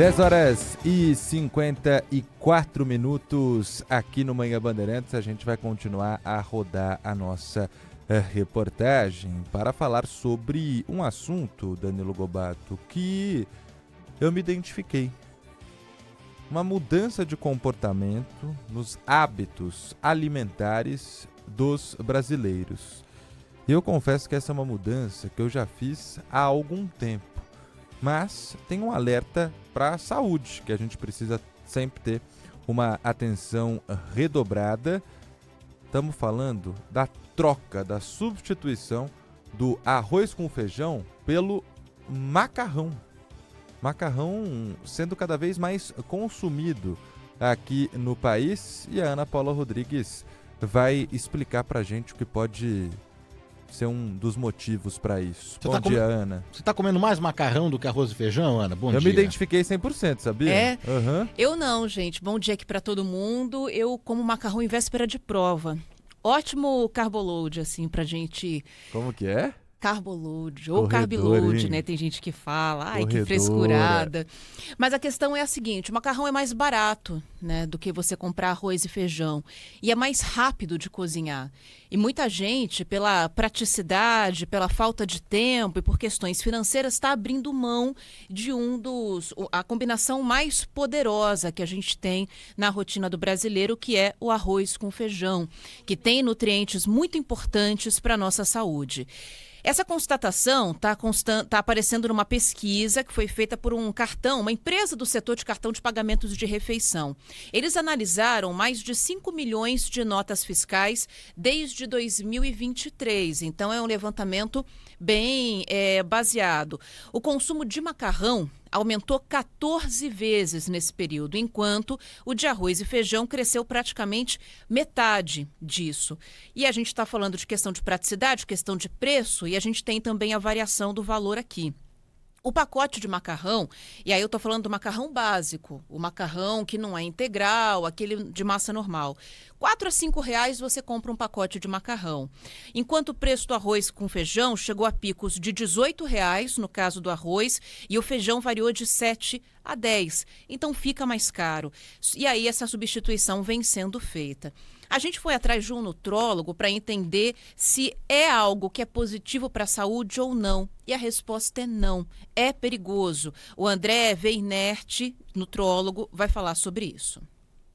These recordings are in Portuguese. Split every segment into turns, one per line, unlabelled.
10 horas e 54 minutos aqui no Manhã Bandeirantes. A gente vai continuar a rodar a nossa reportagem para falar sobre um assunto, Danilo Gobato, que eu me identifiquei. Uma mudança de comportamento nos hábitos alimentares dos brasileiros. Eu confesso que essa é uma mudança que eu já fiz há algum tempo. Mas tem um alerta para a saúde, que a gente precisa sempre ter uma atenção redobrada. Estamos falando da troca, da substituição do arroz com feijão pelo macarrão. Macarrão sendo cada vez mais consumido aqui no país. E a Ana Paula Rodrigues vai explicar para a gente o que pode ser um dos motivos para isso. Bom dia, Ana.
Você tá comendo mais macarrão do que arroz e feijão, Ana? Bom dia.
Eu me identifiquei 100%, sabia?
É?
Uhum.
Eu não, gente. Bom dia aqui para todo mundo. Eu como macarrão em véspera de prova. Ótimo carboload, assim, pra gente...
Como que é?
Carboload, ou
Corredor,
carbiload,
hein?
né? Tem gente que fala, ai,
Corredora.
que frescurada. Mas a questão é a seguinte, o macarrão é mais barato, né, do que você comprar arroz e feijão. E é mais rápido de cozinhar. E muita gente, pela praticidade, pela falta de tempo e por questões financeiras, está abrindo mão de a combinação mais poderosa que a gente tem na rotina do brasileiro, que é o arroz com feijão, que tem nutrientes muito importantes para a nossa saúde. Essa constatação está aparecendo numa pesquisa que foi feita por uma empresa do setor de cartão de pagamentos de refeição. Eles analisaram mais de 5 milhões de notas fiscais desde 2023. Então, é um levantamento bem baseado. O consumo de macarrão aumentou 14 vezes nesse período, enquanto o de arroz e feijão cresceu praticamente metade disso. E a gente está falando de questão de praticidade, questão de preço, e a gente tem também a variação do valor aqui. O pacote de macarrão, e aí eu estou falando do macarrão básico, o macarrão que não é integral, aquele de massa normal. R$ 4 a R$ 5 você compra um pacote de macarrão. Enquanto o preço do arroz com feijão chegou a picos de R$ 18 no caso do arroz, e o feijão variou de 7 a 10. Então fica mais caro. E aí essa substituição vem sendo feita. A gente foi atrás de um nutrólogo para entender se é algo que é positivo para a saúde ou não. E a resposta é não. É perigoso. O André Weinert, nutrólogo, vai falar sobre isso.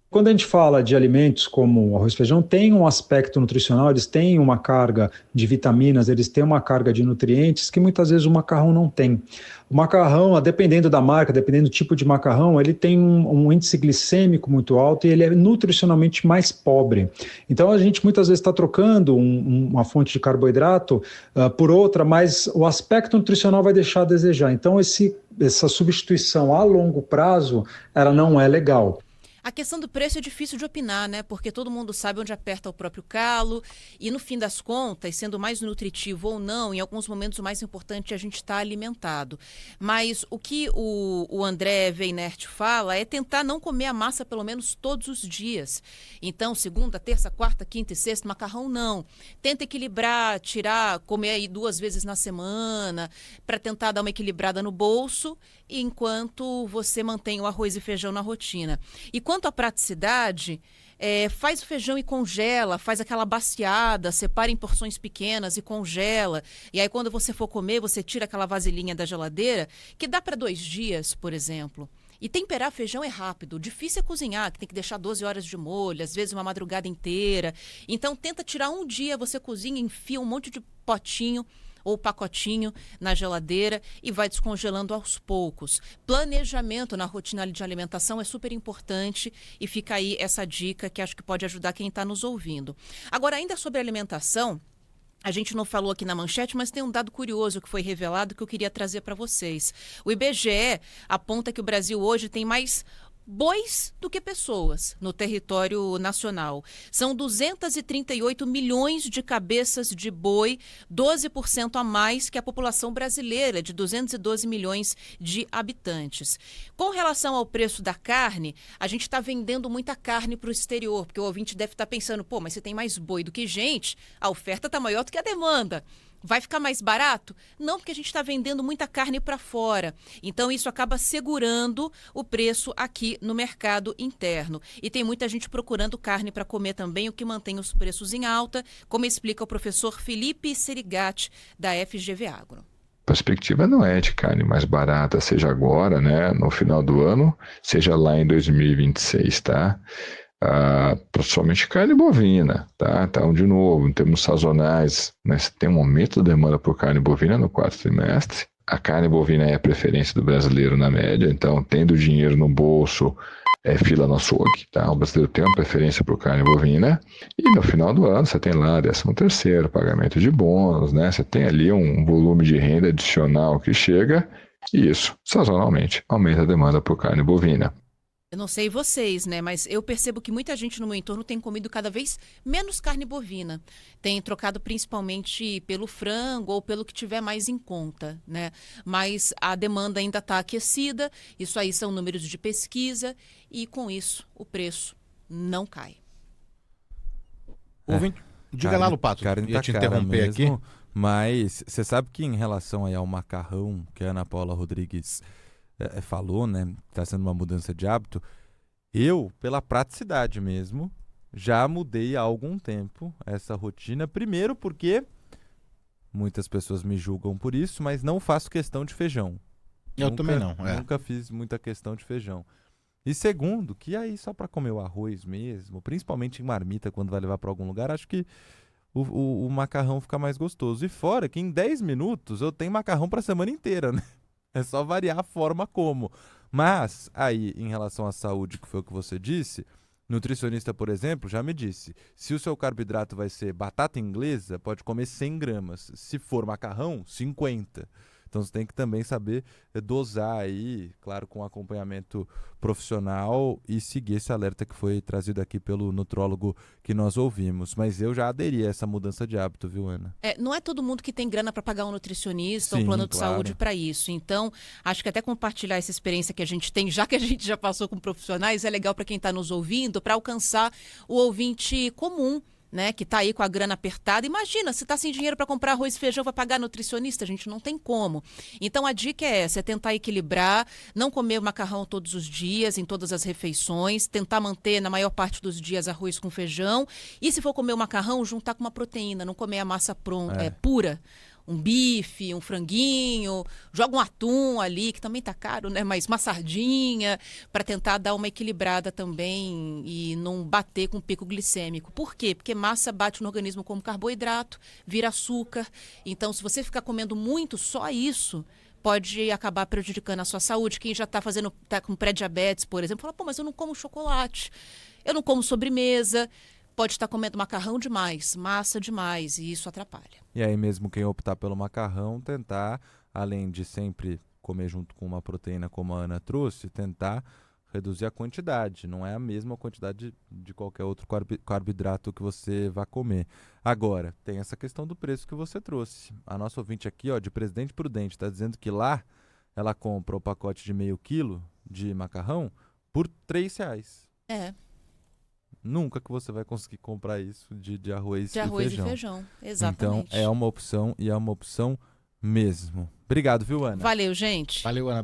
Quando a gente fala de alimentos como arroz e feijão, tem um aspecto nutricional, eles têm uma carga de vitaminas, eles têm uma carga de nutrientes que muitas vezes o macarrão não tem. O macarrão, dependendo da marca, dependendo do tipo de macarrão, ele tem um índice glicêmico muito alto e ele é nutricionalmente mais pobre. Então a gente muitas vezes está trocando uma fonte de carboidrato por outra, mas o aspecto nutricional vai deixar a desejar. Então essa substituição a longo prazo, ela não é legal.
A questão do preço é difícil de opinar, né? Porque todo mundo sabe onde aperta o próprio calo e, no fim das contas, sendo mais nutritivo ou não, em alguns momentos o mais importante é a gente estar alimentado. Mas o que o André Weinert fala é tentar não comer a massa pelo menos todos os dias. Então, segunda, terça, quarta, quinta e sexta, macarrão não. Tenta equilibrar, comer aí 2 vezes na semana, para tentar dar uma equilibrada no bolso, enquanto você mantém o arroz e feijão na rotina. E quanto à praticidade, faz o feijão e congela, faz aquela baciada, separa em porções pequenas e congela. E aí quando você for comer, você tira aquela vasilhinha da geladeira, que dá para 2 dias, por exemplo. E temperar feijão é rápido, difícil é cozinhar, que tem que deixar 12 horas de molho, às vezes uma madrugada inteira. Então tenta tirar um dia, você cozinha, enfia um monte de potinho ou pacotinho na geladeira e vai descongelando aos poucos. Planejamento na rotina de alimentação é super importante e fica aí essa dica que acho que pode ajudar quem está nos ouvindo. Agora, ainda sobre alimentação, a gente não falou aqui na manchete, mas tem um dado curioso que foi revelado que eu queria trazer para vocês. O IBGE aponta que o Brasil hoje tem mais bois do que pessoas no território nacional. São 238 milhões de cabeças de boi, 12% a mais que a população brasileira, de 212 milhões de habitantes. Com relação ao preço da carne, a gente está vendendo muita carne para o exterior, porque o ouvinte deve estar pensando, mas você tem mais boi do que gente, a oferta está maior do que a demanda. Vai ficar mais barato? Não, porque a gente está vendendo muita carne para fora. Então, isso acaba segurando o preço aqui no mercado interno. E tem muita gente procurando carne para comer também, o que mantém os preços em alta, como explica o professor Felipe Serigati, da FGV Agro.
A perspectiva não é de carne mais barata, seja agora, né, no final do ano, seja lá em 2026, tá? Principalmente carne bovina, tá? Então, de novo, em termos sazonais, né, você tem um aumento da demanda por carne bovina no quarto trimestre. A carne bovina é a preferência do brasileiro na média, então, tendo dinheiro no bolso, é fila no açougue, tá? O brasileiro tem uma preferência por carne bovina e no final do ano você tem lá 13º, pagamento de bônus, né? Você tem ali um volume de renda adicional que chega e isso, sazonalmente, aumenta a demanda por carne bovina.
Eu não sei vocês, né? Mas eu percebo que muita gente no meu entorno tem comido cada vez menos carne bovina. Tem trocado principalmente pelo frango ou pelo que tiver mais em conta, né? Mas a demanda ainda está aquecida, isso aí são números de pesquisa, e com isso o preço não cai.
Diga lá, Lupato, ia te interromper aqui.
Mas você sabe que em relação aí ao macarrão, que a Ana Paula Rodrigues falou, né? Está sendo uma mudança de hábito. Eu, pela praticidade mesmo, já mudei há algum tempo essa rotina. Primeiro porque muitas pessoas me julgam por isso, mas não faço questão de feijão.
Eu também não.
Nunca fiz muita questão de feijão. E segundo, que aí só para comer o arroz mesmo, principalmente em marmita, quando vai levar para algum lugar, acho que o macarrão fica mais gostoso. E fora que em 10 minutos eu tenho macarrão para a semana inteira, né? É só variar a forma como. Mas, aí, em relação à saúde, que foi o que você disse, nutricionista, por exemplo, já me disse, se o seu carboidrato vai ser batata inglesa, pode comer 100 gramas. Se for macarrão, 50. Então, você tem que também saber dosar aí, claro, com acompanhamento profissional e seguir esse alerta que foi trazido aqui pelo nutrólogo que nós ouvimos. Mas eu já aderi a essa mudança de hábito, viu, Ana?
Não é todo mundo que tem grana para pagar um nutricionista,
Sim,
um plano de
claro.
saúde para isso. Então, acho que até compartilhar essa experiência que a gente tem, já que a gente já passou com profissionais, é legal para quem está nos ouvindo, para alcançar o ouvinte comum, né, que está aí com a grana apertada. Imagina, se está sem dinheiro para comprar arroz e feijão, vai pagar nutricionista? A gente não tem como. Então, a dica é essa, é tentar equilibrar, não comer macarrão todos os dias, em todas as refeições, tentar manter, na maior parte dos dias, arroz com feijão. E se for comer o macarrão, juntar com uma proteína, não comer a massa pura. Um bife, um franguinho, joga um atum ali, que também tá caro, né? Mas uma sardinha, para tentar dar uma equilibrada também e não bater com o pico glicêmico. Por quê? Porque massa bate no organismo como carboidrato, vira açúcar. Então, se você ficar comendo muito, só isso pode acabar prejudicando a sua saúde. Quem já tá com pré-diabetes, por exemplo, fala, pô, mas eu não como chocolate, eu não como sobremesa. Pode estar comendo macarrão demais, massa demais, e isso atrapalha.
E aí mesmo quem optar pelo macarrão, tentar, além de sempre comer junto com uma proteína como a Ana trouxe, tentar reduzir a quantidade. Não é a mesma quantidade de qualquer outro carboidrato que você vai comer. Agora, tem essa questão do preço que você trouxe. A nossa ouvinte aqui, de Presidente Prudente, está dizendo que lá ela compra o pacote de meio quilo de macarrão por R$3. Nunca que você vai conseguir comprar isso de arroz e feijão.
De arroz e feijão, exatamente.
Então, é uma opção e é uma opção mesmo. Obrigado, viu, Ana?
Valeu, gente.
Valeu, Ana.